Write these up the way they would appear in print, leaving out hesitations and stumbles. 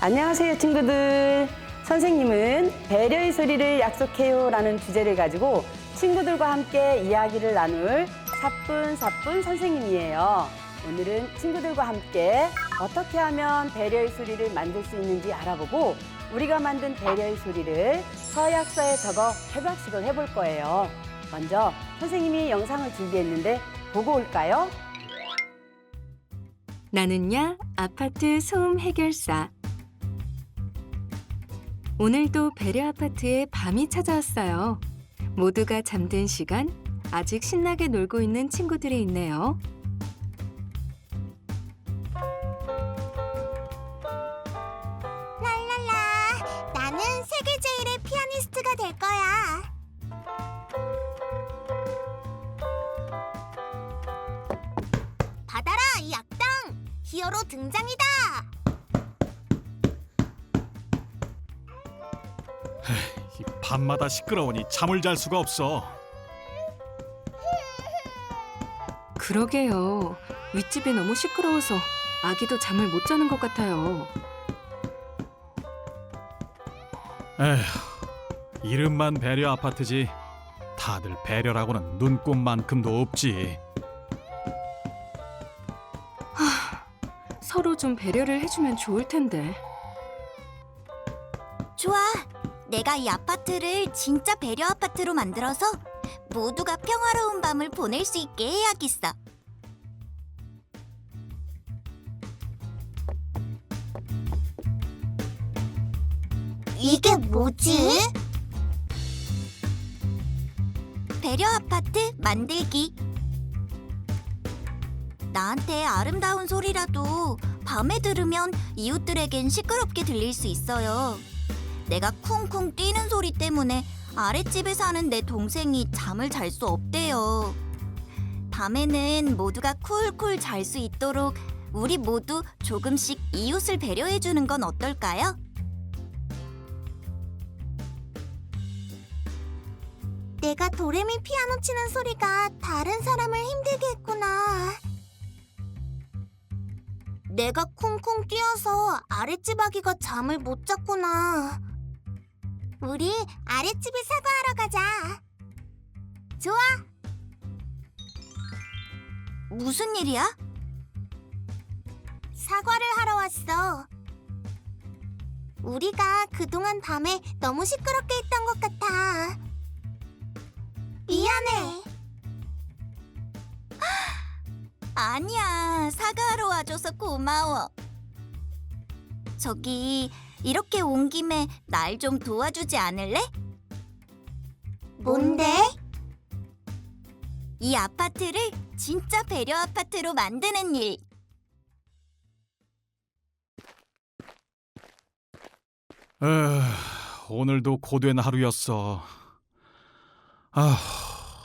안녕하세요, 친구들. 선생님은 배려의 소리를 약속해요 라는 주제를 가지고 친구들과 함께 이야기를 나눌 사뿐사뿐 선생님이에요. 오늘은 친구들과 함께 어떻게 하면 배려의 소리를 만들 수 있는지 알아보고 우리가 만든 배려의 소리를 서약서에 적어 해박식을 해볼 거예요. 먼저 선생님이 영상을 준비했는데 보고 올까요? 나는야 아파트 소음 해결사. 오늘도 배려 아파트에 밤이 찾아왔어요. 모두가 잠든 시간, 아직 신나게 놀고 있는 친구들이 있네요. 랄랄라, 나는 세계 제일의 피아니스트가 될 거야. 받아라, 이 악당! 히어로 등장이다! 이 밤마다 시끄러우니 잠을 잘 수가 없어. 그러게요. 윗집이 너무 시끄러워서 아기도 잠을 못 자는 것 같아요. 에휴, 이름만 배려 아파트지 다들 배려라고는 눈꼽만큼도 없지. 서로 좀 배려를 해주면 좋을 텐데. 좋아, 내가 이 아파트를 진짜 배려 아파트로 만들어서 모두가 평화로운 밤을 보낼 수 있게 해야겠어. 이게 뭐지? 배려 아파트 만들기. 나한테 아름다운 소리라도 밤에 들으면 이웃들에겐 시끄럽게 들릴 수 있어요. 내가 쿵쿵 뛰는 소리 때문에 아랫집에 사는 내 동생이 잠을 잘 수 없대요. 밤에는 모두가 쿨쿨 잘 수 있도록 우리 모두 조금씩 이웃을 배려해주는 건 어떨까요? 내가 도레미 피아노 치는 소리가 다른 사람을 힘들게 했구나. 내가 쿵쿵 뛰어서 아랫집 아기가 잠을 못 잤구나. 우리 아랫집에 사과하러 가자. 좋아. 무슨 일이야? 사과를 하러 왔어. 우리가 그동안 밤에 너무 시끄럽게 했던 것 같아. 미안해. 아니야, 사과하러 와줘서 고마워. 저기, 이렇게 온 김에 날 좀 도와주지 않을래? 뭔데? 이 아파트를 진짜 배려 아파트로 만드는 일. 오늘도 고된 하루였어.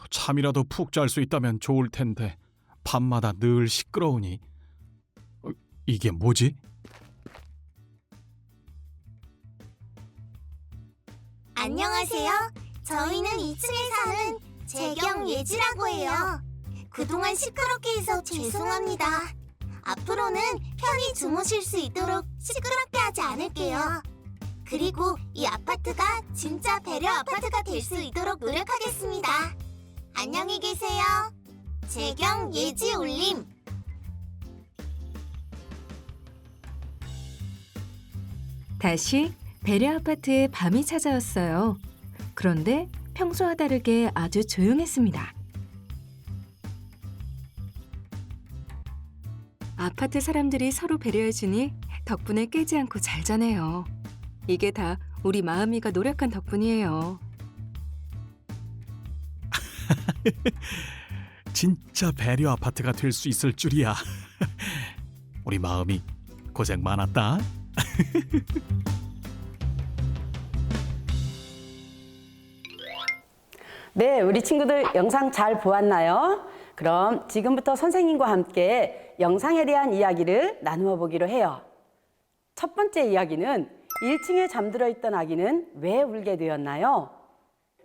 잠이라도 푹 잘 수 있다면 좋을 텐데 밤마다 늘 시끄러우니. 이게 뭐지? 안녕하세요. 저희는 2층에 사는 재경예지라고 해요. 그동안 시끄럽게 해서 죄송합니다. 앞으로는 편히 주무실 수 있도록 시끄럽게 하지 않을게요. 그리고 이 아파트가 진짜 배려 아파트가 될 수 있도록 노력하겠습니다. 안녕히 계세요. 재경예지 올림. 다시 배려 아파트에 밤이 찾아왔어요. 그런데 평소와 다르게 아주 조용했습니다. 아파트 사람들이 서로 배려해주니 덕분에 깨지 않고 잘 자네요. 이게 다 우리 마음이가 노력한 덕분이에요. 진짜 배려 아파트가 될 수 있을 줄이야. 우리 마음이 고생 많았다. 네, 우리 친구들 영상 잘 보았나요? 그럼 지금부터 선생님과 함께 영상에 대한 이야기를 나누어 보기로 해요. 첫 번째 이야기는 1층에 잠들어 있던 아기는 왜 울게 되었나요?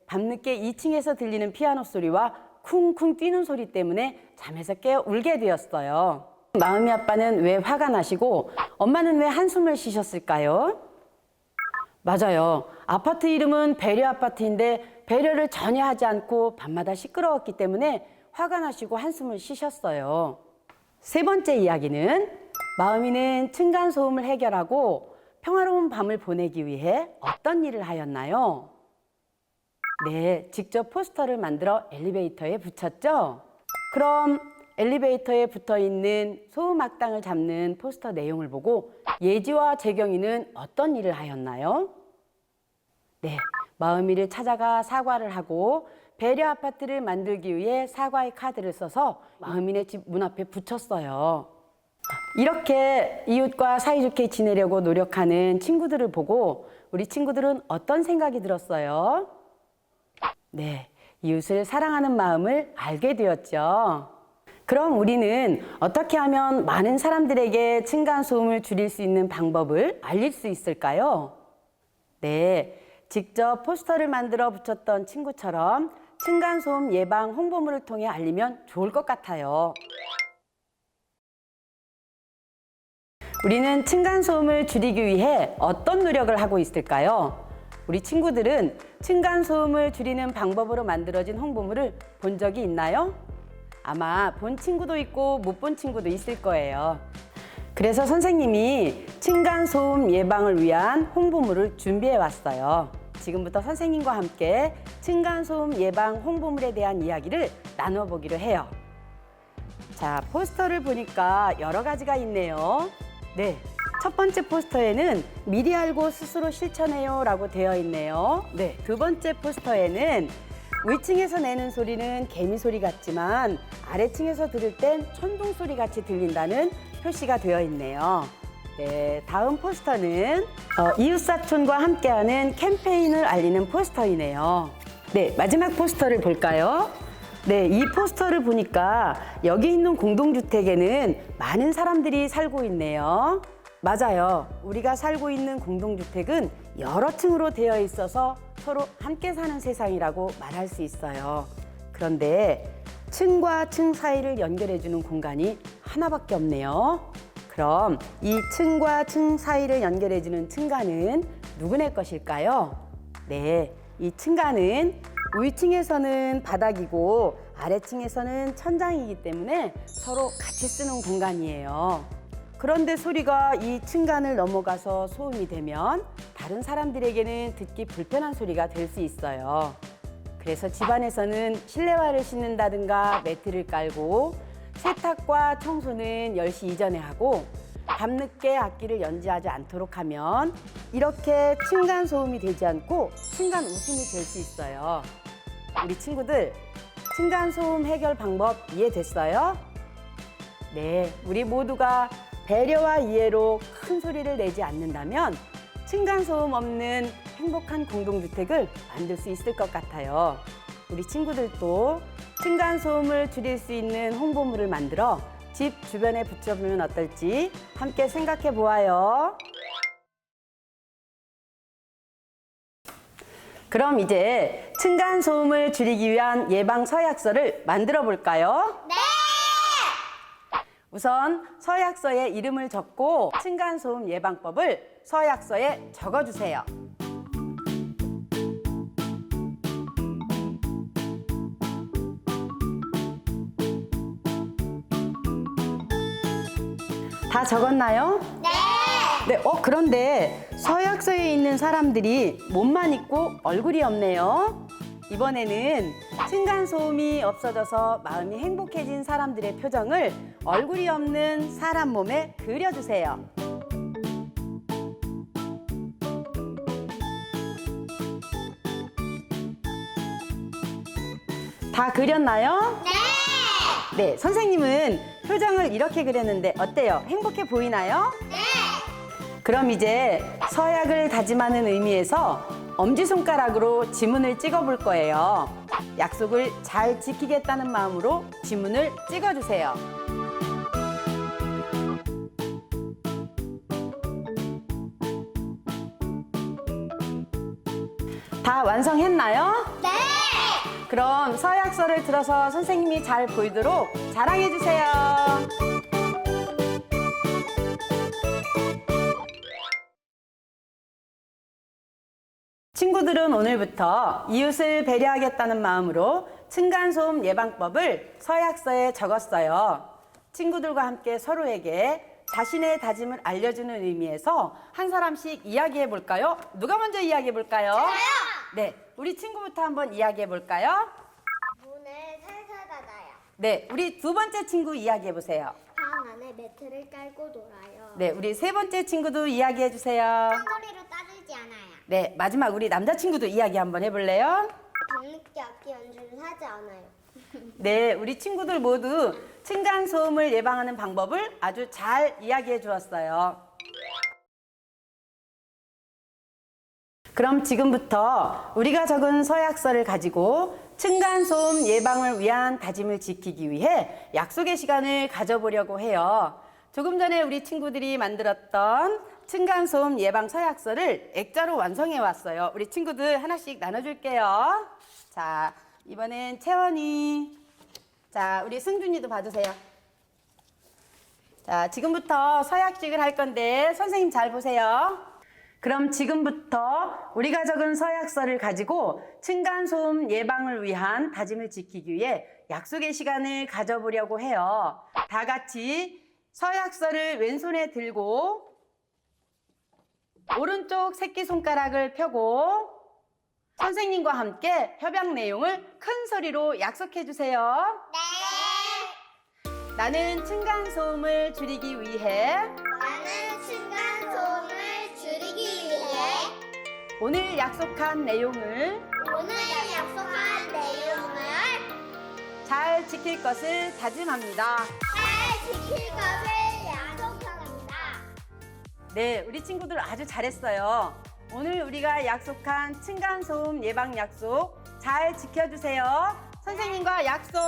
밤늦게 2층에서 들리는 피아노 소리와 쿵쿵 뛰는 소리 때문에 잠에서 깨어 울게 되었어요. 마음이 아빠는 왜 화가 나시고 엄마는 왜 한숨을 쉬셨을까요? 맞아요. 아파트 이름은 배려 아파트인데 배려를 전혀 하지 않고 밤마다 시끄러웠기 때문에 화가 나시고 한숨을 쉬셨어요. 세 번째 이야기는 마음이는 층간소음을 해결하고 평화로운 밤을 보내기 위해 어떤 일을 하였나요? 네, 직접 포스터를 만들어 엘리베이터에 붙였죠? 그럼 엘리베이터에 붙어 있는 소음 악당을 잡는 포스터 내용을 보고 예지와 재경이는 어떤 일을 하였나요? 네, 마음이를 찾아가 사과를 하고 배려 아파트를 만들기 위해 사과의 카드를 써서 마음이네 집 문 앞에 붙였어요. 이렇게 이웃과 사이좋게 지내려고 노력하는 친구들을 보고 우리 친구들은 어떤 생각이 들었어요? 네, 이웃을 사랑하는 마음을 알게 되었죠. 그럼 우리는 어떻게 하면 많은 사람들에게 층간소음을 줄일 수 있는 방법을 알릴 수 있을까요? 네, 직접 포스터를 만들어 붙였던 친구처럼 층간소음 예방 홍보물을 통해 알리면 좋을 것 같아요. 우리는 층간소음을 줄이기 위해 어떤 노력을 하고 있을까요? 우리 친구들은 층간소음을 줄이는 방법으로 만들어진 홍보물을 본 적이 있나요? 아마 본 친구도 있고 못 본 친구도 있을 거예요. 그래서 선생님이 층간소음 예방을 위한 홍보물을 준비해 왔어요. 지금부터 선생님과 함께 층간소음 예방 홍보물에 대한 이야기를 나눠보기로 해요. 자, 포스터를 보니까 여러 가지가 있네요. 네, 첫 번째 포스터에는 미리 알고 스스로 실천해요 라고 되어 있네요. 네, 두 번째 포스터에는 위층에서 내는 소리는 개미 소리 같지만 아래층에서 들을 땐 천둥 소리 같이 들린다는 표시가 되어 있네요. 네, 다음 포스터는 이웃사촌과 함께하는 캠페인을 알리는 포스터이네요. 네, 마지막 포스터를 볼까요? 네, 이 포스터를 보니까 여기 있는 공동주택에는 많은 사람들이 살고 있네요. 맞아요. 우리가 살고 있는 공동주택은 여러 층으로 되어 있어서 서로 함께 사는 세상이라고 말할 수 있어요. 그런데 층과 층 사이를 연결해주는 공간이 하나밖에 없네요. 그럼 이 층과 층 사이를 연결해주는 층간은 누구네 것일까요? 네, 이 층간은 위층에서는 바닥이고 아래층에서는 천장이기 때문에 서로 같이 쓰는 공간이에요. 그런데 소리가 이 층간을 넘어가서 소음이 되면 다른 사람들에게는 듣기 불편한 소리가 될 수 있어요. 그래서 집안에서는 실내화를 신는다든가 매트를 깔고 세탁과 청소는 10시 이전에 하고 밤늦게 악기를 연주하지 않도록 하면 이렇게 층간 소음이 되지 않고 층간 웃음이 될 수 있어요. 우리 친구들, 층간 소음 해결 방법 이해됐어요? 네, 우리 모두가 배려와 이해로 큰 소리를 내지 않는다면 층간소음 없는 행복한 공동주택을 만들 수 있을 것 같아요. 우리 친구들도 층간소음을 줄일 수 있는 홍보물을 만들어 집 주변에 붙여보면 어떨지 함께 생각해 보아요. 그럼 이제 층간소음을 줄이기 위한 예방 서약서를 만들어 볼까요? 네! 우선 서약서에 이름을 적고 층간소음 예방법을 서약서에 적어주세요. 다 적었나요? 네. 그런데 서약서에 있는 사람들이 몸만 있고 얼굴이 없네요. 이번에는 층간소음이 없어져서 마음이 행복해진 사람들의 표정을 얼굴이 없는 사람 몸에 그려주세요. 다 그렸나요? 네, 선생님은 표정을 이렇게 그렸는데 어때요? 행복해 보이나요? 네! 그럼 이제 서약을 다짐하는 의미에서 엄지손가락으로 지문을 찍어 볼 거예요. 약속을 잘 지키겠다는 마음으로 지문을 찍어주세요. 다 완성했나요? 네! 그럼 서약서를 들어서 선생님이 잘 보이도록 자랑해 주세요. 친구들은 오늘부터 이웃을 배려하겠다는 마음으로 층간소음 예방법을 서약서에 적었어요. 친구들과 함께 서로에게 자신의 다짐을 알려주는 의미에서 한 사람씩 이야기해 볼까요? 누가 먼저 이야기해 볼까요? 저요! 네, 우리 친구부터 한번 이야기해 볼까요? 문을 살살 닫아요. 네, 우리 두 번째 친구 이야기해 보세요. 방 안에 매트를 깔고 놀아요. 네, 우리 세 번째 친구도 이야기해 주세요. 소리로 따르지 않아요. 네, 마지막 우리 남자친구도 이야기 한번 해볼래요? 밤늦게 악기 연주를 하지 않아요. 네, 우리 친구들 모두 층간소음을 예방하는 방법을 아주 잘 이야기해 주었어요. 그럼 지금부터 우리가 적은 서약서를 가지고 층간소음 예방을 위한 다짐을 지키기 위해 약속의 시간을 가져보려고 해요. 조금 전에 우리 친구들이 만들었던 층간소음 예방 서약서를 액자로 완성해 왔어요. 우리 친구들 하나씩 나눠줄게요. 자, 이번엔 채원이. 자, 우리 승준이도 봐주세요. 자, 지금부터 서약식을 할 건데 선생님 잘 보세요. 그럼 지금부터 우리가 적은 서약서를 가지고 층간소음 예방을 위한 다짐을 지키기 위해 약속의 시간을 가져보려고 해요. 다 같이 서약서를 왼손에 들고 오른쪽 새끼손가락을 펴고 선생님과 함께 협약 내용을 큰 소리로 약속해 주세요. 네. 나는 층간소음을 줄이기 위해 나는 층간소음을 줄이기 위해 오늘 약속한 내용을 오늘 약속한 내용을 잘 지킬 것을 다짐합니다. 잘 지킬 것을 약속합니다. 네, 우리 친구들 아주 잘했어요. 오늘 우리가 약속한 층간소음 예방 약속 잘 지켜주세요. 선생님과 약속!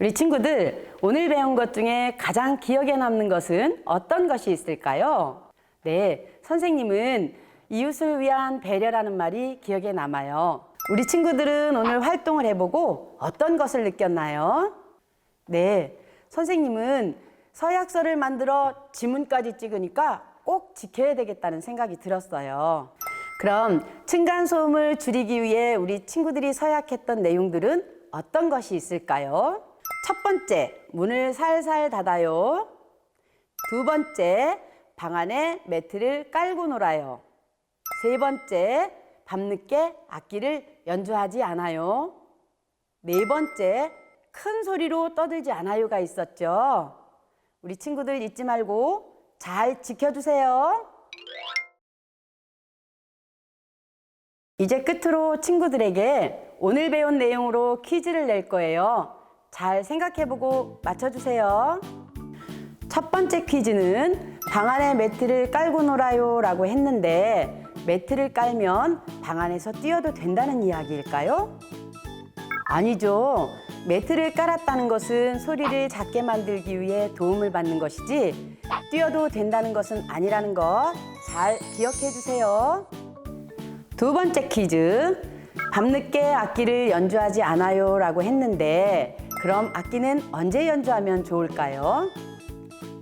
우리 친구들, 오늘 배운 것 중에 가장 기억에 남는 것은 어떤 것이 있을까요? 네, 선생님은 이웃을 위한 배려라는 말이 기억에 남아요. 우리 친구들은 오늘 활동을 해보고 어떤 것을 느꼈나요? 네, 선생님은 서약서를 만들어 지문까지 찍으니까 꼭 지켜야 되겠다는 생각이 들었어요. 그럼 층간소음을 줄이기 위해 우리 친구들이 서약했던 내용들은 어떤 것이 있을까요? 첫 번째, 문을 살살 닫아요. 두 번째, 방 안에 매트를 깔고 놀아요. 세 번째, 밤늦게 악기를 연주하지 않아요. 네 번째, 큰 소리로 떠들지 않아요가 있었죠. 우리 친구들 잊지 말고 잘 지켜주세요. 이제 끝으로 친구들에게 오늘 배운 내용으로 퀴즈를 낼 거예요. 잘 생각해보고 맞춰주세요. 첫 번째 퀴즈는 방 안에 매트를 깔고 놀아요 라고 했는데 매트를 깔면 방 안에서 뛰어도 된다는 이야기일까요? 아니죠. 매트를 깔았다는 것은 소리를 작게 만들기 위해 도움을 받는 것이지 뛰어도 된다는 것은 아니라는 거 잘 기억해 주세요. 두 번째 퀴즈. 밤늦게 악기를 연주하지 않아요 라고 했는데 그럼 악기는 언제 연주하면 좋을까요?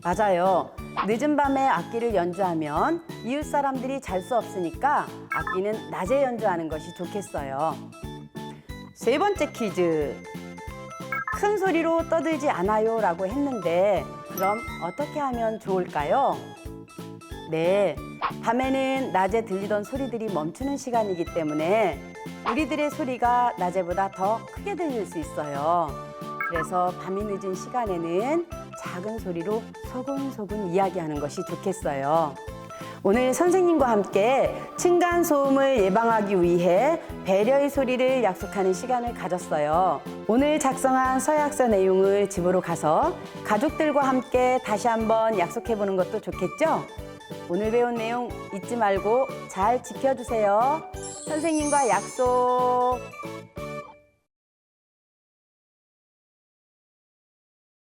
맞아요. 늦은 밤에 악기를 연주하면 이웃 사람들이 잘 수 없으니까 악기는 낮에 연주하는 것이 좋겠어요. 세 번째 퀴즈. 큰 소리로 떠들지 않아요 라고 했는데 그럼 어떻게 하면 좋을까요? 네, 밤에는 낮에 들리던 소리들이 멈추는 시간이기 때문에 우리들의 소리가 낮에보다 더 크게 들릴 수 있어요. 그래서 밤이 늦은 시간에는 작은 소리로 소근소근 이야기하는 것이 좋겠어요. 오늘 선생님과 함께 층간소음을 예방하기 위해 배려의 소리를 약속하는 시간을 가졌어요. 오늘 작성한 서약서 내용을 집으로 가서 가족들과 함께 다시 한번 약속해보는 것도 좋겠죠? 오늘 배운 내용 잊지 말고 잘 지켜주세요. 선생님과 약속!